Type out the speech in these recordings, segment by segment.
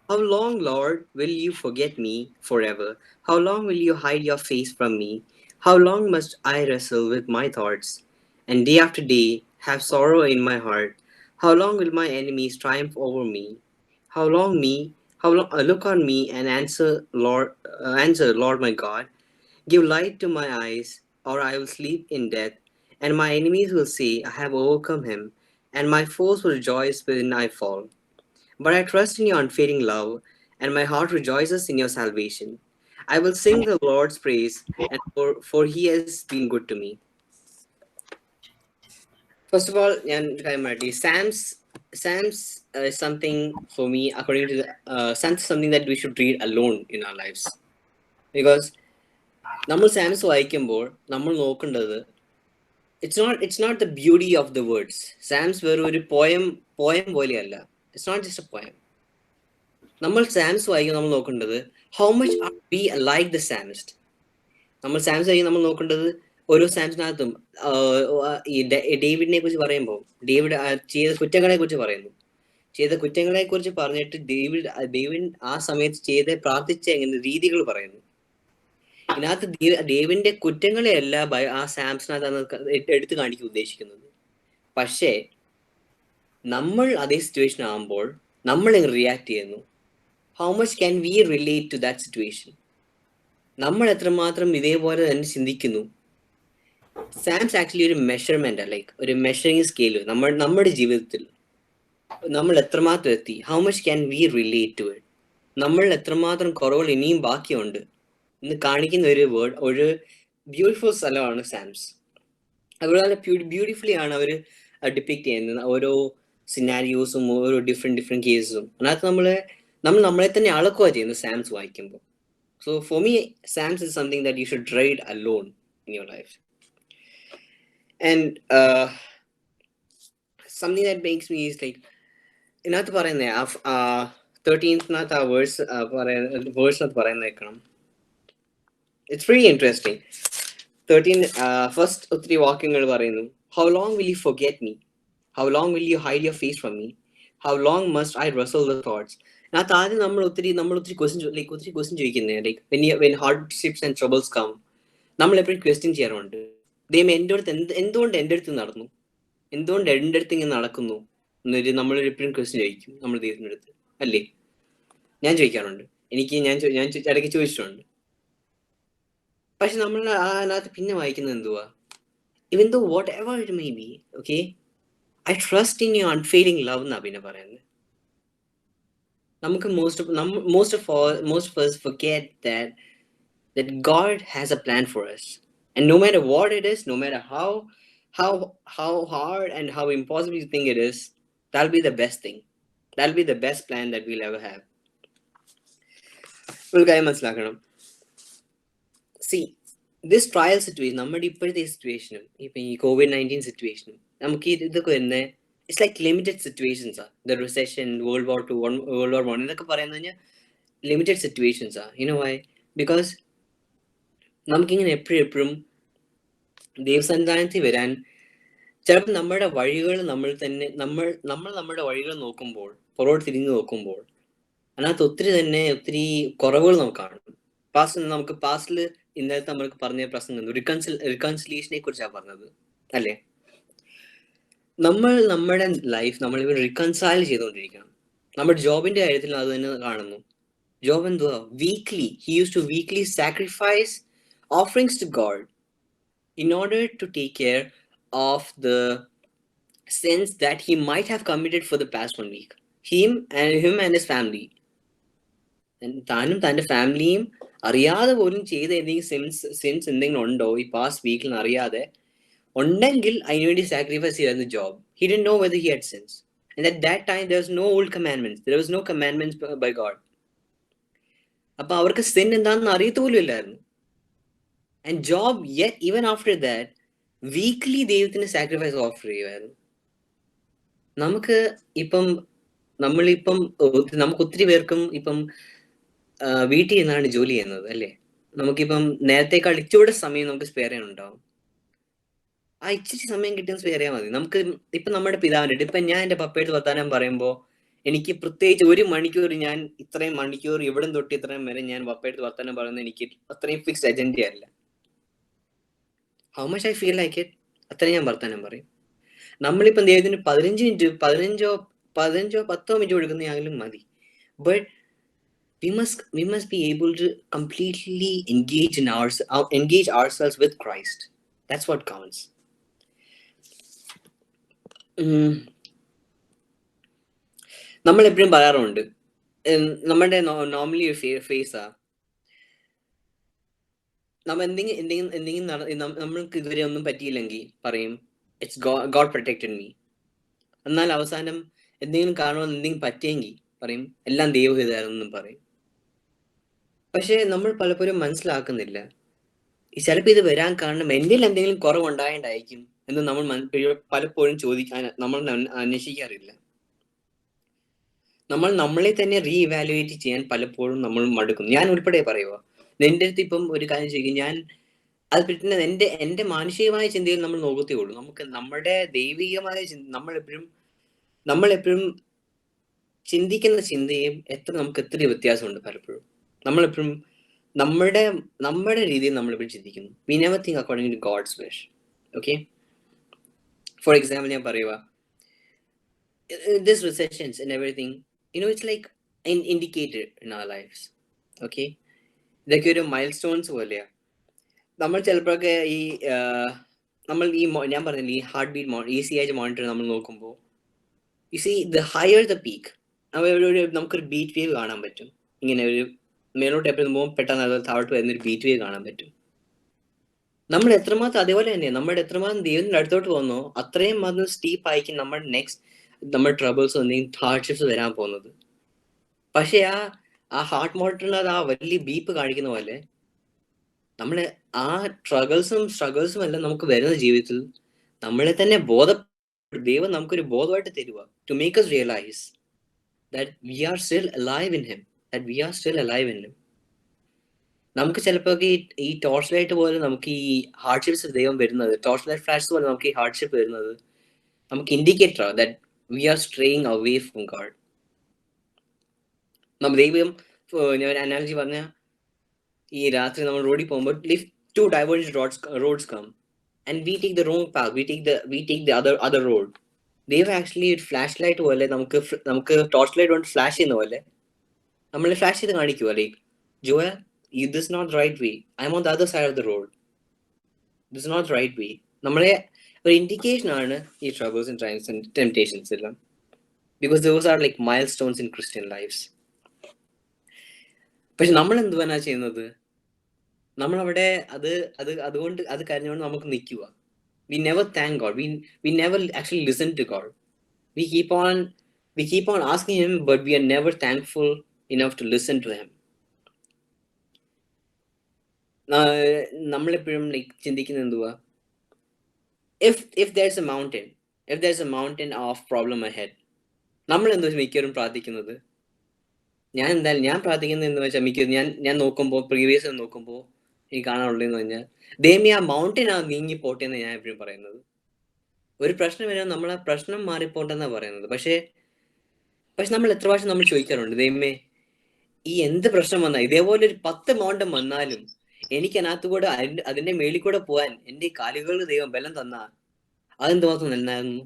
How long, Lord, will you forget me forever? How long will you hide your face from me? How long must I wrestle with my thoughts, and day after day have sorrow in my heart? How long will my enemies triumph over me? How long me? How long? Look on me and answer, Lord my God. Give light to my eyes, or I will sleep in death, and my enemies will say, I have overcome him, and my foes will rejoice when I fall. But I trust in your unfading love, and my heart rejoices in your salvation. I will sing the Lord's praise, and for he has been good to me. First of all, Psalms is something for me, according to Psalms is something that we should read alone in our lives. Because നമ്മൾ psalms വായിക്കുമ്പോൾ നമ്മൾ നോക്കേണ്ടത് it's not the beauty of the words. Psalms വെറും ഒരു poem പോലെയല്ല. It's not just a poem. നമ്മൾ psalms വായിക്കുമ്പോൾ നമ്മൾ നോക്കേണ്ടത് how much are we like the psalmist. നമ്മൾ സാംസ് വായിക്കുമ്പോൾ നമ്മൾ നോക്കേണ്ടത് ഓരോ സാംസിനകത്തും ഈ ഡേവിഡിനെ കുറിച്ച് പറയുമ്പോൾ ഡേവിഡ് ചെയ്ത കുറ്റങ്ങളെ കുറിച്ച് പറയുന്നു. ചെയ്ത കുറ്റങ്ങളെ കുറിച്ച് പറഞ്ഞിട്ട് ഡേവിഡ് ആ സമയത്ത് ചെയ്ത പ്രാർത്ഥിച്ച എങ്ങനെ രീതികൾ പറയുന്നു. ഇതിനകത്ത് ഡേവിഡിന്റെ കുറ്റങ്ങളെയല്ല ആ സാംസിനകത്ത് എടുത്തു കാണിക്കാൻ ഉദ്ദേശിക്കുന്നത്. പക്ഷേ നമ്മൾ അതേ സിറ്റുവേഷൻ ആകുമ്പോൾ നമ്മൾ എങ്ങനെ റിയാക്ട് ചെയ്യുന്നു? How much can we relate to that situation? നമ്മൾ എത്രമാത്രം ഇതേപോലെ തന്നെ ചിന്തിക്കുന്നു? സാംസ് ആക്ച്വലി ഒരു മെഷർമെന്റ്, ലൈക്ക് ഒരു മെഷറിംഗ് സ്കെയിൽ. നമ്മുടെ ജീവിതത്തിൽ നമ്മൾ എത്രമാത്രം എത്തി, how much can we relate to it? നമ്മൾ എത്രമാത്രം കുറവുകൾ ഇനിയും ബാക്കിയുണ്ട് എന്ന് കാണിക്കുന്ന ഒരു ബ്യൂട്ടിഫുൾ സ്ഥലമാണ് സാംസ്. അതുപോലെ ബ്യൂട്ടിഫുള്ളി ആണ് അവർ ഡിപ്പിക്ട് ചെയ്യുന്നത് ഓരോ സിനാരിയോസും ഓരോ ഡിഫറെന്റ് കേസസും. അതിനകത്ത് നമ്മളെ തന്നെ അളക്കുക ചെയ്യുന്നു സാംസ് വായിക്കുമ്പോൾ. So for me Psalms is something that you should read alone in your life. And something that makes me is like ഇതിനകത്ത് പറയുന്നത് 13th ആ വേഴ്സിനകത്ത് പറയുന്നേക്കണം. It's very interesting. 13 ഫസ്റ്റ് ഒത്തിരി വാക്യങ്ങൾ പറയുന്നു. How long will you forget me? How long will you hide your face from me? How long must I wrestle the thoughts? അതിനകത്ത് ആദ്യം നമ്മൾ ഒത്തിരി ക്വസ്റ്റ്യൻ ചോദിക്കുന്നത്, like when hardships and troubles come, നമ്മൾ എപ്പോഴും ക്വസ്റ്റ്യൻ ചെയ്യാറുണ്ട്. ദൈവം എൻ്റെ അടുത്ത് എന്തുകൊണ്ട് എൻ്റെ അടുത്ത് നടന്നു, എന്തുകൊണ്ട് എൻ്റെ അടുത്ത് ഇങ്ങനെ നടക്കുന്നു എന്നൊരു നമ്മൾ എപ്പോഴും ക്വസ്റ്റ്യൻ ചോദിക്കും നമ്മൾ ദൈവത്തിൻ്റെ അടുത്ത്, അല്ലേ? ഞാൻ ചോദിക്കാറുണ്ട്, ഞാൻ ഇടയ്ക്ക് ചോദിച്ചിട്ടുണ്ട്. പക്ഷെ നമ്മൾ അതിനകത്ത് പിന്നെ വായിക്കുന്നത് എന്തുവാ? Even though whatever it may be, okay, I trust in your unfailing love എന്നാ പിന്നെ പറയുന്നത്. നമുക്ക് most of us forget that God has a plan for us, and no matter what it is, no matter how hard and how impossible you think it is, that'll be the best thing. That'll be the best plan that we'll ever have. ഒരു കാര്യം മനസ്സിലാക്കണം. See, this trial situation, നമ്മുടെ ഇപ്പോഴത്തെ സിറ്റുവേഷനും ഇപ്പം ഈ COVID-19 സിറ്റുവേഷനും നമുക്ക് ഇതൊക്കെ വരുന്നത് ഇറ്റ്സ് ലൈക്ക് ലിമിറ്റഡ് സിറ്റുവേഷൻസാ. The recession, World War II, World War I ഇതൊക്കെ പറയുന്നത് കഴിഞ്ഞാൽ ലിമിറ്റഡ് സിറ്റുവേഷൻസാ. You know why? ബിക്കോസ് നമുക്കിങ്ങനെ എപ്പോഴും ദൈവസന്നിധാനത്തിൽ വരാൻ ചിലപ്പോൾ നമ്മുടെ വഴികൾ നമ്മുടെ വഴികൾ നോക്കുമ്പോൾ, പുറകോട്ട് തിരിഞ്ഞു നോക്കുമ്പോൾ അതിനകത്ത് ഒത്തിരി കുറവുകൾ നമുക്ക് കാണും. പാസ്റ്റിൽ ഇന്നലത്തെ നമ്മൾക്ക് പറഞ്ഞ പ്രസംഗം റിക്കൺസിലിയേഷനെ കുറിച്ചാണ് പറഞ്ഞത്, അല്ലേ? നമ്മുടെ ലൈഫ് നമ്മളിവിടെ റിക്കൺസൈൽ ചെയ്തുകൊണ്ടിരിക്കണം. നമ്മുടെ ജോബിന്റെ കാര്യത്തിൽ അത് തന്നെ കാണുന്നു. ജോബ് എന്തുവാ? he used to weekly sacrifice offerings to God in order to take care of the sins that he might have committed for the past 1 week. Him and his family. താനും തൻ്റെ ഫാമിലിയും അറിയാതെ പോലും ചെയ്ത ഏതെങ്കിലും സിൻസ് എന്തെങ്കിലും ഉണ്ടോ ഈ പാസ്റ്റ് വീക്കിൽ അറിയാതെ ഉണ്ടെങ്കിൽ അതിനുവേണ്ടി സാക്രിഫൈസ് ചെയ്യായിരുന്നു job. He didn't know whether he had sins. And at that time there was no old commandments. There was no commandments by God. അപ്പൊ അവർക്ക് സിൻ എന്താണെന്ന് അറിയത്തോലും ഇല്ലായിരുന്നു. And Job, yet even after that, weekly ദൈവത്തിന് sacrifice offer ചെയ്യുമായിരുന്നു. നമുക്ക് ഒത്തിരി പേർക്കും ഇപ്പം വീട്ടിൽ നിന്നാണ് ജോലി ചെയ്യുന്നത്, അല്ലേ? നമുക്കിപ്പം നേരത്തേക്കാൾ ഇച്ചിരി സമയം നമുക്ക് സ്പെയർ ചെയ്യാനുണ്ടാവും. ആ ഇച്ചിരി സമയം കിട്ടുന്ന സ്പെയർ ചെയ്യാൻ മതി. നമുക്ക് ഇപ്പം നമ്മുടെ പിതാവിൻ്റെ ഇപ്പം ഞാൻ എൻ്റെ പപ്പയുടെ വർത്താനം പറയുമ്പോൾ എനിക്ക് പ്രത്യേകിച്ച് 1 മണിക്കൂർ ഞാൻ ഇത്രയും മണിക്കൂർ ഇവിടെ തൊട്ട് ഇത്രയും വരെ ഞാൻ വപ്പയെടുത്ത് വർത്തമാനം പറയുന്നത് എനിക്ക് അത്രയും ഫിക്സ്ഡ് അജണ്ടയല്ല. How much I feel like it അത്രയും ഞാൻ വർത്തമാനം പറയും. നമ്മളിപ്പം ദൈവത്തിന് 15 മിനിറ്റ് 10 മിനിറ്റ് കൊടുക്കുന്നതായാലും മതി. But we must be able to completely engage ourselves with Christ. That's what counts. നമ്മൾ എപ്പോഴും പറയാറുണ്ട്, നമ്മുടെ നോർമലി ഒരു ഫേസാ, നമ്മൾ എന്തെങ്കിലും നമ്മൾക്ക് ഇതുവരെ ഒന്നും പറ്റിയില്ലെങ്കിൽ പറയും ഇറ്റ്സ് ഗോഡ് പ്രൊട്ടക്റ്റഡ് മീ. എന്നാൽ അവസാനം എന്തെങ്കിലും കാണുമെന്ന് എന്തെങ്കിലും പറ്റിയെങ്കിൽ പറയും എല്ലാം ദൈവഹിതമാണെന്നും പറയും. പക്ഷെ നമ്മൾ പലപ്പോഴും മനസ്സിലാക്കുന്നില്ല, ചിലപ്പോൾ ഇത് വരാൻ കാരണം എന്നിൽ എന്തെങ്കിലും കുറവുണ്ടായിട്ടായിരിക്കും എന്ന് നമ്മൾ പലപ്പോഴും നമ്മൾ അന്വേഷിക്കാറില്ല. നമ്മൾ നമ്മളെ തന്നെ റീഇവാലുവേറ്റ് ചെയ്യാൻ പലപ്പോഴും നമ്മൾ മടുക്കും. ഞാൻ ഉൾപ്പെടെ പറയുക, നിന്റെ അടുത്ത് ഇപ്പം ഒരു കാര്യം ചെയ്യും, ഞാൻ അത് പറ്റുന്ന എന്റെ മാനുഷികമായ ചിന്തയിൽ നമ്മൾ നോക്കത്തേ ഉള്ളൂ. നമുക്ക് നമ്മുടെ ദൈവികമായ നമ്മളെപ്പോഴും ചിന്തിക്കുന്ന ചിന്തയും നമുക്ക് എത്ര വ്യത്യാസമുണ്ട്. പലപ്പോഴും നമ്മളെപ്പോഴും നമ്മുടെ രീതിയിൽ നമ്മളെപ്പോഴും ചിന്തിക്കുന്നു. We never think according to God's wish. Okay, for example ഞാൻ പറയുക, this recessions and everything, it's like an indicator in our lives. Okay, ഇതൊക്കെ ഒരു മൈൽ സ്റ്റോൺസ് പോലെയാ. നമ്മൾ ചിലപ്പോഴൊക്കെ ഞാൻ പറഞ്ഞില്ല, ഈ ഹാർട്ട് ബീറ്റ് ECG മോണിറ്റർ നമ്മൾ നോക്കുമ്പോൾ you see the higher the peak, നമുക്കൊരു ബീറ്റ് വേവ് കാണാൻ പറ്റും. ഇങ്ങനെ ഒരു മേലോട്ട് എപ്പോഴും പോകുമ്പോൾ പെട്ടെന്ന് അത് താഴോട്ട് വരുന്നൊരു ബീറ്റ് വേവ് കാണാൻ പറ്റും. നമ്മൾ എത്രമാത്രം അതേപോലെ തന്നെയാണ്, നമ്മുടെ എത്രമാത്രം ദൈവത്തിന്റെ അടുത്തോട്ട് പോകുന്നോ അത്രയും മാത്രം സ്റ്റീപ്പ് ആയിരിക്കും നമ്മുടെ ട്രബിൾസ് എന്തെങ്കിലും ഹാർഡ്ഷിപ്സ് വരാൻ പോകുന്നത്. പക്ഷെ ആ ഹാർട്ട് മോണിറ്ററിനത് ആ വലിയ ബീപ്പ് കാണിക്കുന്ന പോലെ നമ്മളെ ആ സ്ട്രഗിൾസും എല്ലാം നമുക്ക് വരുന്ന ജീവിതത്തിൽ നമ്മളെ തന്നെ ദൈവം നമുക്കൊരു ബോധമായിട്ട് തരുക, to make us realize that we are still alive in him, നമുക്ക് ചിലപ്പോൾ ഈ ടോർച്ച് ലൈറ്റ് പോലെ നമുക്ക് ഈ ഹാർഡ്ഷിപ്സ് ദൈവം വരുന്നത്, ടോർച്ച് ലൈറ്റ് ഫ്ലാഷ് പോലെ നമുക്ക് ഈ ഹാർഡ്ഷിപ്പ് വരുന്നത് നമുക്ക് indicator that we are straying away from God. ദൈവം, ഞാൻ ഒരു അനാലജി പറഞ്ഞ, ഈ രാത്രി നമ്മൾ റോഡിൽ പോകുമ്പോൾ two divergent roads come and we take the wrong path, we take the other road. ദൈവം ആക്ച്വലി ഒരു ഫ്ലാഷ് ലൈറ്റ് പോലെ നമുക്ക് ടോർച്ച് ലൈറ്റ് കൊണ്ട് ഫ്ലാഷ് ചെയ്യുന്ന പോലെ നമ്മളെ ഫ്ലാഷ് ചെയ്ത് കാണിക്കുക, like Joya, this is not the right way, I'm on the other side of the road, this is not the right way. നമ്മളെ ഒരു ഇൻഡിക്കേഷൻ ആണ് ഈ troubles and trials and temptations എല്ലാം, because those are like milestones in Christian lives. പക്ഷെ നമ്മൾ എന്തുവാനാ ചെയ്യുന്നത്? നമ്മളവിടെ അതുകൊണ്ട് കരഞ്ഞുകൊണ്ട് നമുക്ക് നിൽക്കുക. We never thank God. We never actually listen to God. We keep on asking him, but we are never thankful enough to listen to him. നമ്മളെപ്പോഴും like ചിന്തിക്കുന്നത് എന്തുവാ, if there's a mountain of problem ahead, നമ്മൾ എന്താ മിക്കവരും പ്രാർത്ഥിക്കുന്നത്, ഞാൻ പ്രാർത്ഥിക്കുന്നത് എന്ന് വെച്ചാൽ മിക്കവരും ഞാൻ നോക്കുമ്പോൾ പ്രീവിയസ് നോക്കുമ്പോൾ എനിക്ക് കാണാനുള്ളതെന്ന് പറഞ്ഞാൽ ദൈവമേ ആ മൗണ്ടൻ നീങ്ങി പോട്ടെ എന്ന് ഞാൻ എപ്പോഴും പറയുന്നത്. ഒരു പ്രശ്നം വരാൻ നമ്മളെ പ്രശ്നം മാറിപ്പോട്ടെന്നാ പറയുന്നത്. പക്ഷെ നമ്മൾ എത്ര പ്രാവശ്യം നമ്മൾ ചോദിക്കാറുണ്ട്, ദൈവമേ ഈ എന്ത് പ്രശ്നം വന്നാൽ, ഇതേപോലെ ഒരു 10 മൗണ്ടൻ വന്നാലും എനിക്ക് അതിനകത്ത് കൂടെ അതിന്റെ മേളിൽ കൂടെ പോകാൻ എന്റെ കാലുകളിൽ ദൈവം ബലം തന്നാ അതെന്തുമാത്രം നന്നായിരുന്നു.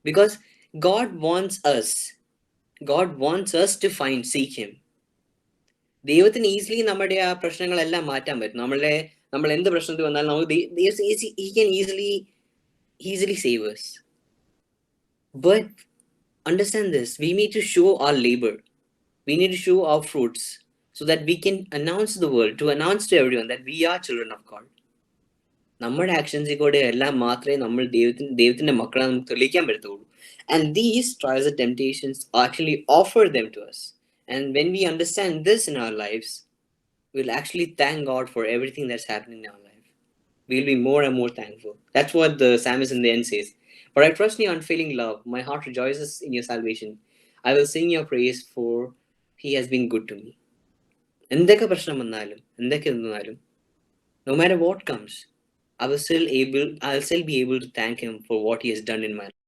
Because God wants us to seek him. ദൈവത്തിന് ഈസിലി നമ്മുടെ ആ പ്രശ്നങ്ങളെല്ലാം മാറ്റാൻ പറ്റും. നമ്മൾ എന്ത് പ്രശ്നത്തിൽ വന്നാലും നമുക്ക് he can easily save us. But understand this, we need to show our labor, we need to show our fruits, so that we can announce to everyone that we are children of God. നമ്മുടെ ആക്ഷൻസിൽ കൂടെ എല്ലാം മാത്രമേ നമ്മൾ ദൈവത്തിന്റെ മക്കളെ നമുക്ക് തെളിയിക്കാൻ പറ്റത്തുള്ളൂ. And these trials and temptations actually offer them to us. And when we understand this in our lives, we'll actually thank God for everything that's happening in our life. We'll be more and more thankful. That's what the psalmist in the end says. For I trust in your unfailing love. My heart rejoices in your salvation. I will sing your praise, for he has been good to me. എന്തൊക്കെ പ്രശ്നം വന്നാലും എന്തൊക്കെ വന്നാലും, no matter what comes, I will still be able to thank him for what he has done in my life.